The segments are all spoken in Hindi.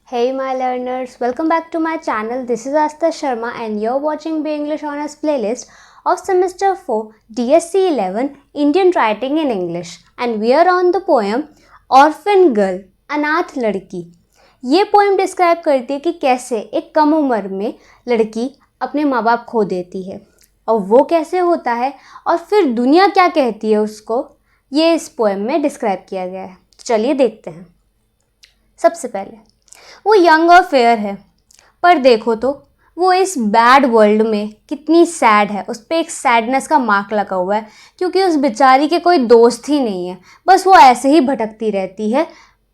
Hey my learners, welcome back to my channel. This is Asta Sharma and you're watching Be English Honors playlist of semester 4 DSC 11 Indian Writing in English and we are on the poem Orphan Girl अनाथ लड़की। ये पोएम डिस्क्राइब करती है कि कैसे एक कम उम्र में लड़की अपने माँ बाप खो देती है और वो कैसे होता है और फिर दुनिया क्या कहती है उसको, ये इस पोएम में डिस्क्राइब किया गया है। तो चलिए देखते हैं। सबसे पहले वो यंग और फेयर है, पर देखो तो वो इस बैड वर्ल्ड में कितनी सैड है। उस पर एक सैडनेस का मार्क लगा हुआ है क्योंकि उस बेचारी के कोई दोस्त ही नहीं है, बस वो ऐसे ही भटकती रहती है।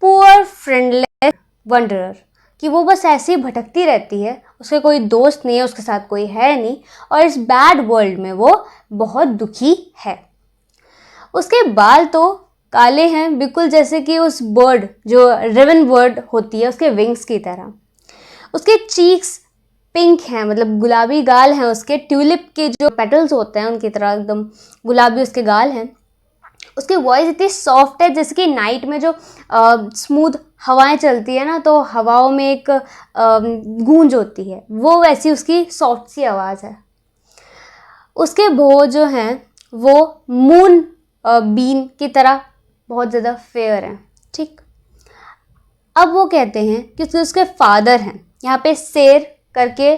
पुअर फ्रेंडलेस वंडरर, कि वो बस ऐसे ही भटकती रहती है, उसके कोई दोस्त नहीं है, उसके साथ कोई है नहीं और इस बैड वर्ल्ड में वो बहुत दुखी है। उसके बाल तो काले हैं, बिल्कुल जैसे कि उस बर्ड जो रेवन बर्ड होती है उसके विंग्स की तरह। उसके चीक्स पिंक हैं, मतलब गुलाबी गाल हैं उसके, ट्यूलिप के जो पेटल्स होते हैं उनकी तरह एकदम गुलाबी उसके गाल हैं। उसकी वॉइस इतनी सॉफ्ट है जैसे कि नाइट में जो स्मूथ हवाएं चलती है ना, तो हवाओं में एक गूंज होती है, वो वैसी उसकी सॉफ्ट सी आवाज़ है। उसके भौं जो हैं वो मून बीन की तरह बहुत ज़्यादा फेयर हैं। ठीक, अब वो कहते हैं कि उसके फादर हैं। यहाँ पे शेर करके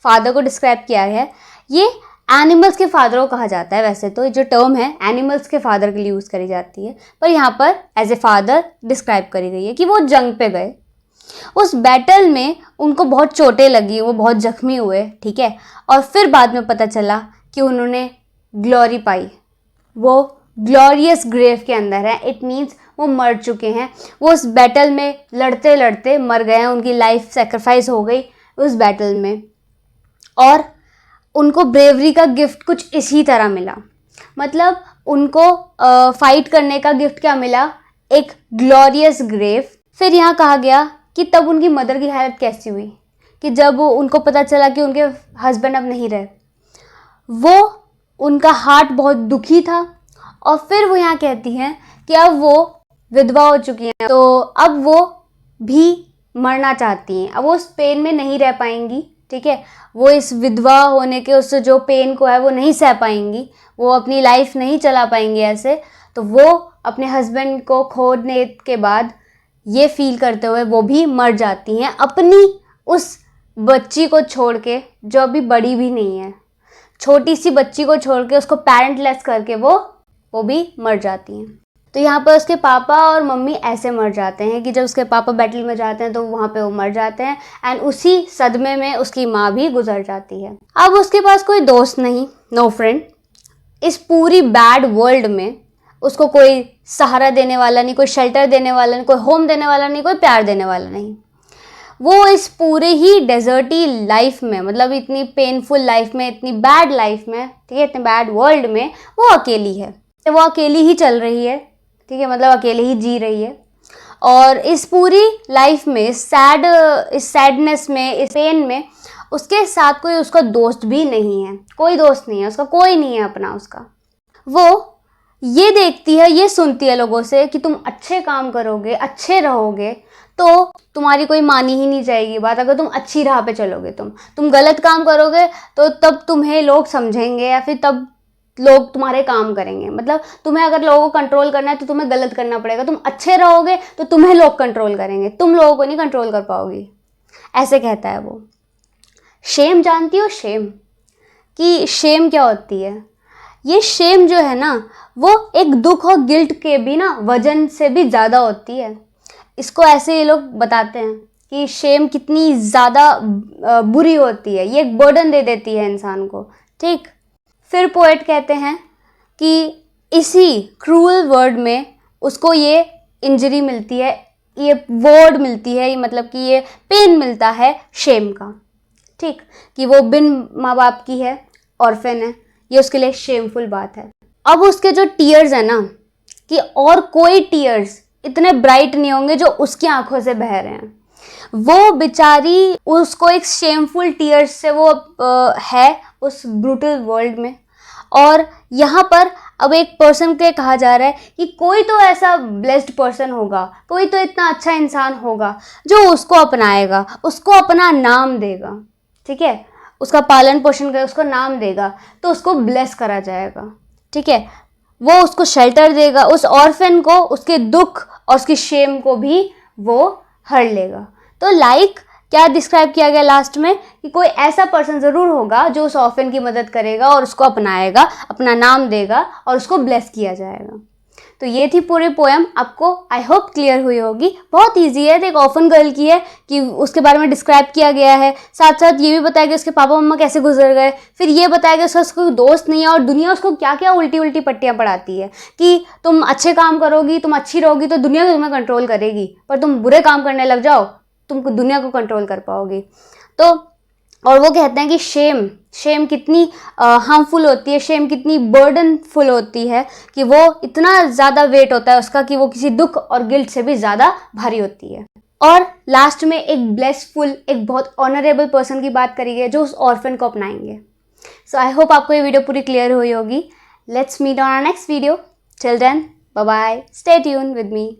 फादर को डिस्क्राइब किया है। ये एनिमल्स के फादर को कहा जाता है। वैसे तो जो टर्म है एनिमल्स के फादर के लिए यूज़ करी जाती है, पर यहाँ पर एज ए फादर डिस्क्राइब करी गई है कि वो जंग पे गए। उस बैटल में उनको बहुत चोटें लगी, वो बहुत जख्मी हुए, ठीक है, और फिर बाद में पता चला कि उन्होंने ग्लोरी पाई, वो ग्लोरियस ग्रेव के अंदर है। इट मीन्स वो मर चुके हैं, वो उस बैटल में लड़ते लड़ते मर गए हैं, उनकी लाइफ सेक्रीफाइस हो गई उस बैटल में और उनको ब्रेवरी का गिफ्ट कुछ इसी तरह मिला। मतलब उनको फाइट करने का गिफ्ट क्या मिला? एक ग्लोरियस ग्रेव। फिर यहाँ कहा गया कि तब उनकी मदर की हालत कैसी हुई कि जब उनको पता चला कि उनके हस्बैंड अब नहीं रहे, वो उनका हार्ट बहुत दुखी था। और फिर वो यहाँ कहती हैं कि अब वो विधवा हो चुकी हैं, तो अब वो भी मरना चाहती हैं। अब वो उस पेन में नहीं रह पाएंगी, ठीक है, वो इस विधवा होने के उस जो पेन को है वो नहीं सह पाएंगी, वो अपनी लाइफ नहीं चला पाएंगी ऐसे। तो वो अपने हस्बैंड को खोने के बाद ये फील करते हुए वो भी मर जाती हैं, अपनी उस बच्ची को छोड़ के जो अभी बड़ी भी नहीं है। छोटी सी बच्ची को छोड़ के, उसको पेरेंटलेस करके वो भी मर जाती हैं। तो यहाँ पर उसके पापा और मम्मी ऐसे मर जाते हैं कि जब उसके पापा बैटल में जाते हैं तो वहाँ पे वो मर जाते हैं एंड उसी सदमे में उसकी माँ भी गुजर जाती है। अब उसके पास कोई दोस्त नहीं, नो फ्रेंड। इस पूरी बैड वर्ल्ड में उसको कोई सहारा देने वाला नहीं, कोई शेल्टर देने वाला नहीं, कोई होम देने वाला नहीं, कोई प्यार देने वाला नहीं। वो इस पूरे ही डेजर्टी लाइफ में, मतलब इतनी पेनफुल लाइफ में, इतनी बैड लाइफ में, ठीक है, इतने बैड वर्ल्ड में वो अकेली है। वो अकेली ही चल रही है, ठीक है, मतलब अकेले ही जी रही है। और इस पूरी लाइफ में, इस सैडनेस में, इस पेन में उसके साथ कोई उसका दोस्त भी नहीं है, कोई दोस्त नहीं है उसका, कोई नहीं है अपना उसका। वो ये देखती है, ये सुनती है लोगों से कि तुम अच्छे काम करोगे, अच्छे रहोगे तो तुम्हारी कोई मानी ही नहीं जाएगी बात। अगर तुम अच्छी राह पे चलोगे, तुम गलत काम करोगे तो तब तुम्हें लोग समझेंगे या फिर तब लोग तुम्हारे काम करेंगे। मतलब तुम्हें अगर लोगों को कंट्रोल करना है तो तुम्हें गलत करना पड़ेगा। तुम अच्छे रहोगे तो तुम्हें लोग कंट्रोल करेंगे, तुम लोगों को नहीं कंट्रोल कर पाओगी, ऐसे कहता है वो। शेम जानती हो? शेम, कि शेम क्या होती है? ये शेम जो है ना, वो एक दुख और गिल्ट के भी ना वजन से भी ज़्यादा होती है। इसको ऐसे ये लोग बताते हैं कि शेम कितनी ज़्यादा बुरी होती है, ये एक बर्डन दे देती है इंसान को। ठीक, फिर पोएट कहते हैं कि इसी क्रूअल वर्ड में उसको ये इंजरी मिलती है, ये वर्ड मिलती है, मतलब कि ये पेन मिलता है शेम का। ठीक, कि वो बिन माँ बाप की है, ऑर्फन है, ये उसके लिए शेमफुल बात है। अब उसके जो टीयर्स है ना, कि और कोई टीयर्स इतने ब्राइट नहीं होंगे जो उसकी आंखों से बह रहे हैं। वो बेचारी, उसको एक शेमफुल टीयर्स से वो है उस ब्रूटल वर्ल्ड में। और यहाँ पर अब एक पर्सन के कहा जा रहा है कि कोई तो ऐसा ब्लेस्ड पर्सन होगा, कोई तो इतना अच्छा इंसान होगा जो उसको अपनाएगा, उसको अपना नाम देगा, ठीक है, उसका पालन पोषण करेगा, उसको नाम देगा, तो उसको ब्लेस करा जाएगा, ठीक है, वो उसको शेल्टर देगा, उस ऑर्फन को उसके दुख और उसकी शेम को भी वो हर लेगा। तो लाइक क्या डिस्क्राइब किया गया लास्ट में कि कोई ऐसा पर्सन ज़रूर होगा जो उस ऑर्फन की मदद करेगा और उसको अपनाएगा, अपना नाम देगा और उसको ब्लेस किया जाएगा। तो ये थी पूरी पोएम, आपको आई होप क्लियर हुई होगी। बहुत इजी है, एक ऑर्फन गर्ल की है कि उसके बारे में डिस्क्राइब किया गया है, साथ साथ ये भी बताया गया उसके पापा मम्मा कैसे गुजर गए, फिर ये बताया गया उसका कोई दोस्त नहीं है और दुनिया उसको क्या क्या उल्टी उल्टी पट्टियाँ पढ़ाती है कि तुम अच्छे काम करोगी, तुम अच्छी रहोगी तो दुनिया तुम्हें कंट्रोल करेगी, पर तुम बुरे काम करने लग जाओ तुम दुनिया को कंट्रोल कर पाओगी। तो और वो कहते हैं कि शेम कितनी हार्मफुल होती है, शेम कितनी बर्डनफुल होती है कि वो इतना ज़्यादा वेट होता है उसका कि वो किसी दुख और गिल्ट से भी ज़्यादा भारी होती है। और लास्ट में एक ब्लेसफुल, एक बहुत ऑनरेबल पर्सन की बात करी गई जो उस ऑर्फन को अपनाएंगे। सो आई होप आपको ये वीडियो पूरी क्लियर हुई होगी। Let's meet on our next video. Till then bye bye, stay tune with me.